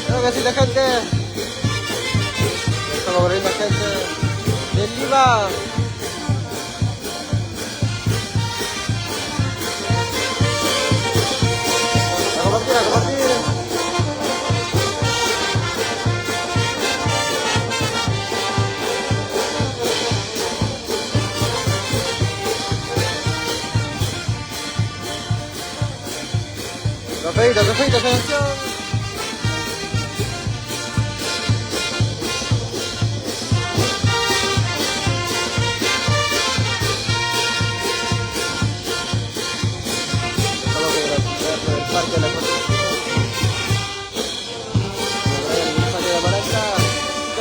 Creo que sí, la gente. Estamos volviendo gente de Lima. A compartir, a compartir. Trofeitos, selección. Parque de la Constitución, el aniversario de Amaranta,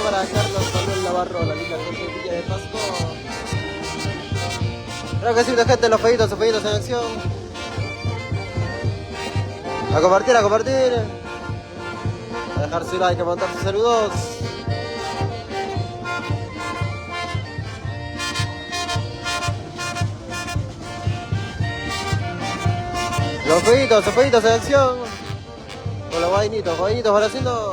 para Carlos Manuel Navarro, la linda gente de Villa de Pasco. Creo que sí, la gente, los pedidos en acción. A compartir, a compartir. A dejar su like, a mandar sus saludos. Los peditos en acción. Con los vainitos para haciendo.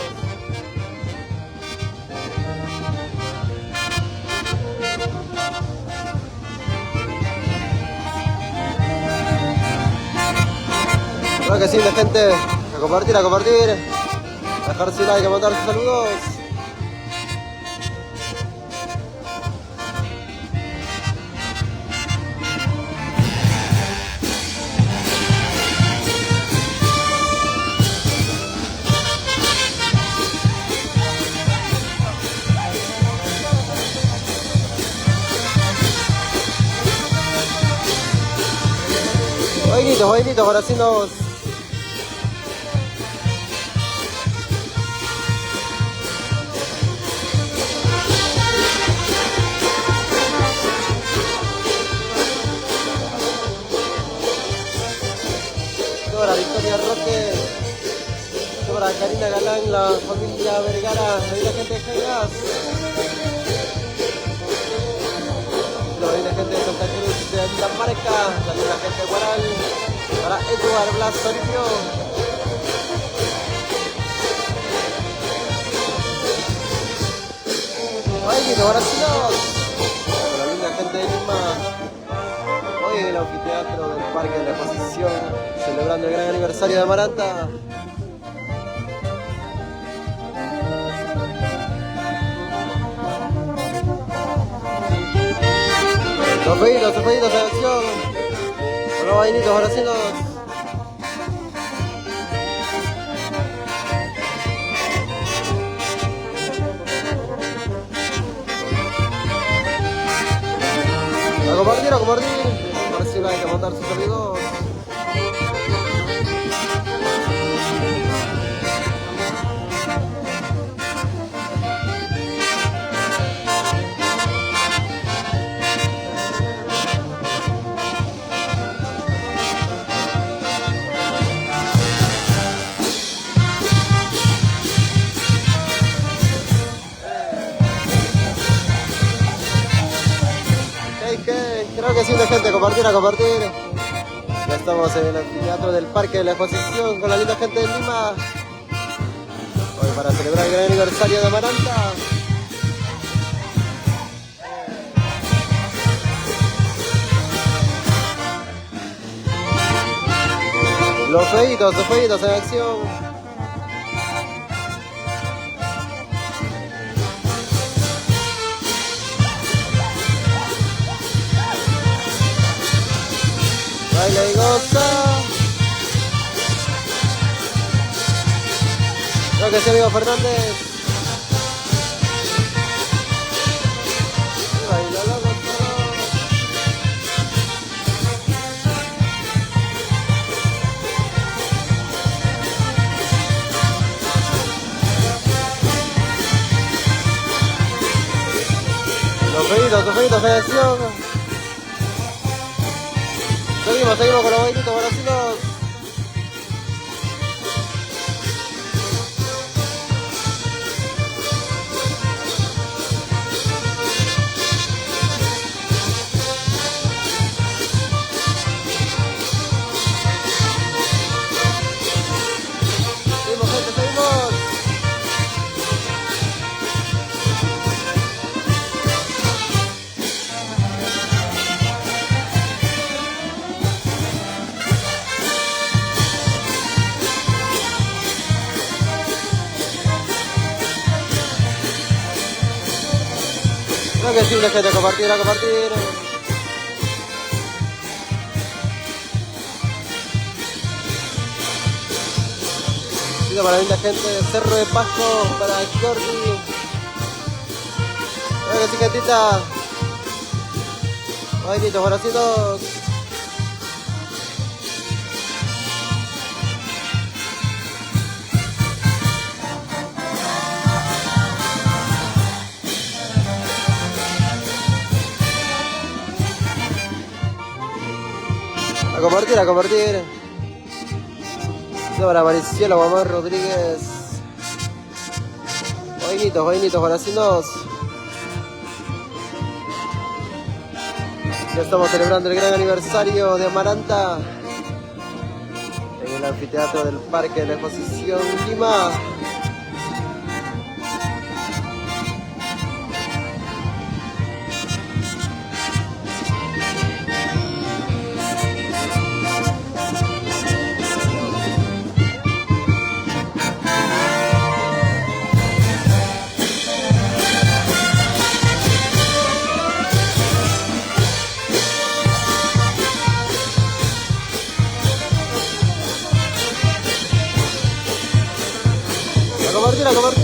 Creo que sí, la gente. A compartir, a compartir. A dejar su like, a mandar sus saludos. Vainitos para hacernos. Para Victoria Roque, para Karina Galán, la familia Vergara, la gente de Jagas. La gente de Santa Cruz de Dinamarca, la gente de Guaral, para Eduardo Blas Toribio. Vainitos para hacernos. Para la linda gente de Lima. Hoy en el anfiteatro del Parque de la Exposición, celebrando el gran aniversario de Amaranta. Los pedidos de acción. Con los vainitos para hacernos. A compartir, a compartir. Por si hay que mandar sus saludos. Creo que sí, la gente, a compartir, a compartir. Ya estamos en el anfiteatro del Parque de la Exposición con la linda gente de Lima. Hoy para celebrar el gran aniversario de Amaranta. Los feitos en acción. Baila y goza. Creo que sí, amigo Fernández. Baila la goza. Los pedidos en acción. seguimos con los bailitos brasileños. Seguimos, gente, seguimos. Creo que sí, gente, a compartir, a compartir. Pido para la linda gente de Cerro de Pasco, para Jordi. Creo que sí, gentita. Bailitos, bracitos. A compartir, a compartir. Para Maricielo, Mamá Rodríguez. Vainitos, bracilos. Ya estamos celebrando el gran aniversario de Amaranta en el anfiteatro del Parque de la Exposición Lima. A compartir.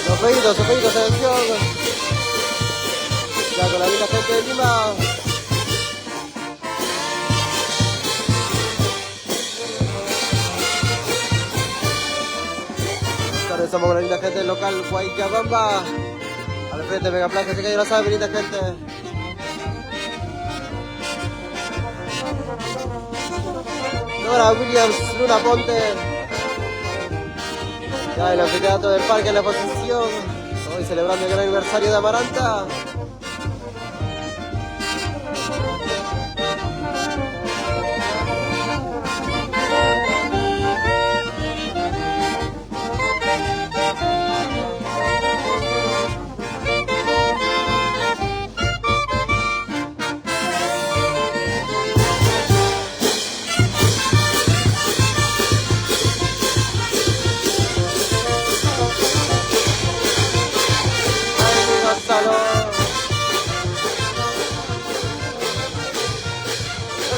Los feitos, selección. Ya con la linda gente de Lima. Estamos con la linda gente del local Guaycabamba. Al frente de Megaplaza, así que ya lo saben, linda gente. Ahora Williams, Luna Ponte. Ya el anfiteatro del Parque en la Exposición. Hoy celebrando el gran aniversario de Amaranta.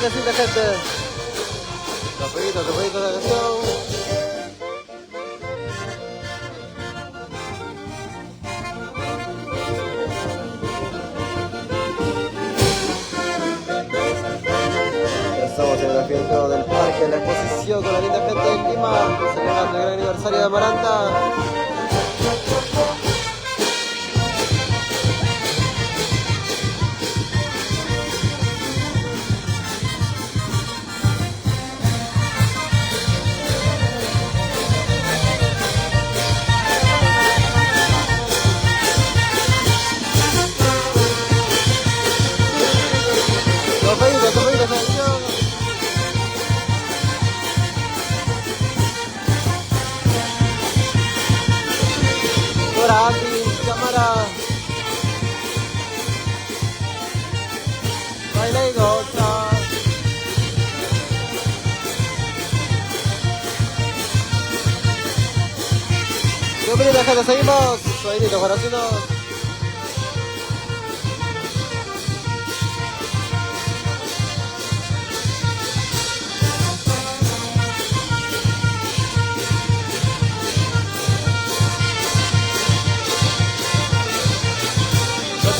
Decirle, gente, los jueguitos de acción. Estamos en el anfiteatro del Parque, en la Exposición con la linda gente de Lima, celebrando el gran aniversario de Amaranta. Cámara. Baila y goza. Bienvenidos, gente, seguimos. Suainitos, corazones.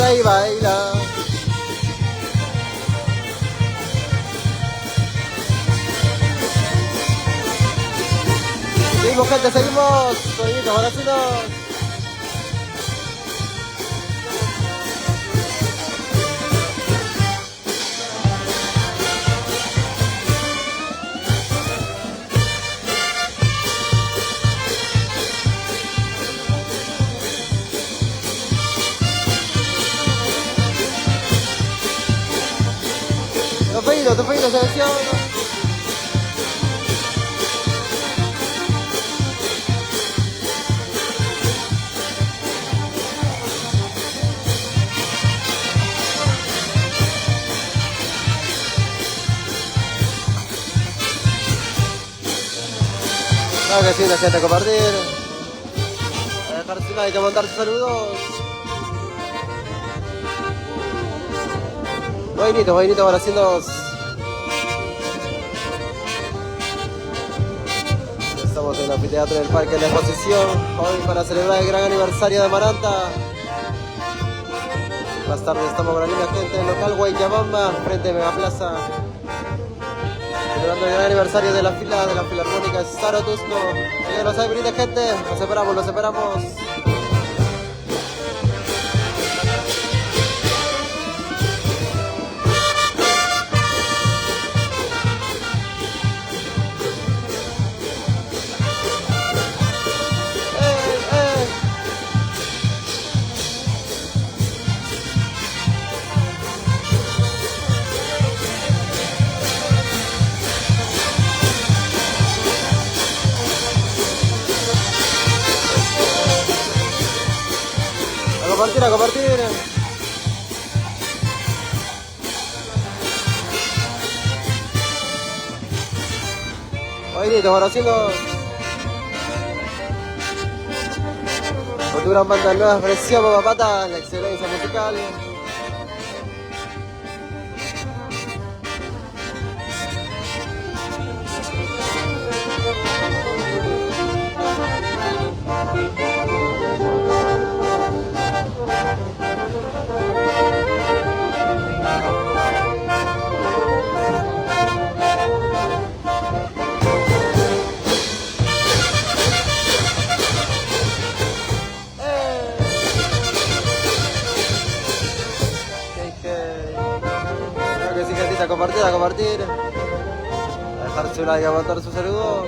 Ahí baila. Seguimos, gente, seguimos. Seguimos, ahora sí nos. Te feito, selección. Claro que sí, la gente a compartir. A dejar su like, a mandar sus saludos. Vainito, ahora haciendo. Estamos en el anfiteatro del Parque de la Exposición, hoy para celebrar el gran aniversario de Amaranta. Más tarde estamos con la linda gente del local Guayabamba, frente a Megaplaza, celebrando el gran aniversario de la fila de la Filarmónica Saro Tusco. Ya lo sabe, bonita gente, los esperamos. A compartir. Vainito, ahora haciendo. Cultura banda nueva expresión, papata, la excelencia musical. A compartir, a dejar su like, a mandar sus saludos.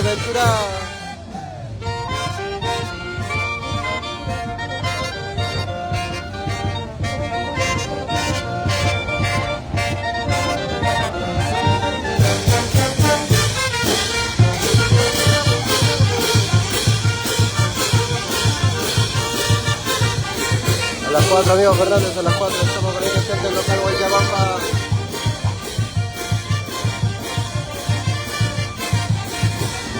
Ventura. A las 4, amigos Fernández, a las 4 estamos con el gente del local Guayabamba.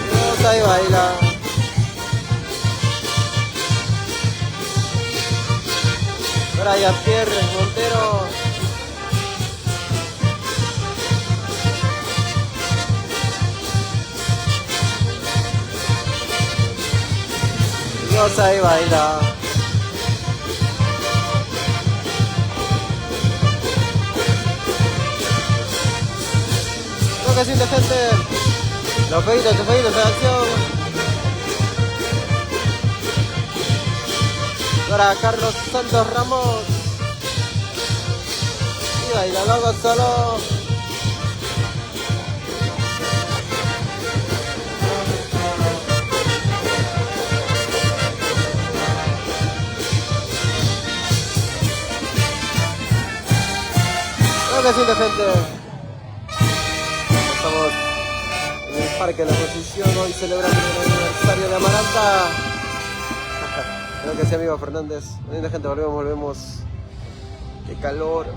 Dios, ahí baila. Brian Pierre Montero. Dios, ahí baila. Que siente, gente, los pedidos, de acción. Para Carlos Santos Ramos y baila luego solo. Lo que siente, gente. En el Parque de la Exposición, hoy celebrando el aniversario de Amaranta. Creo que sí, amigo Fernández. Bonita gente, volvemos. Qué calor.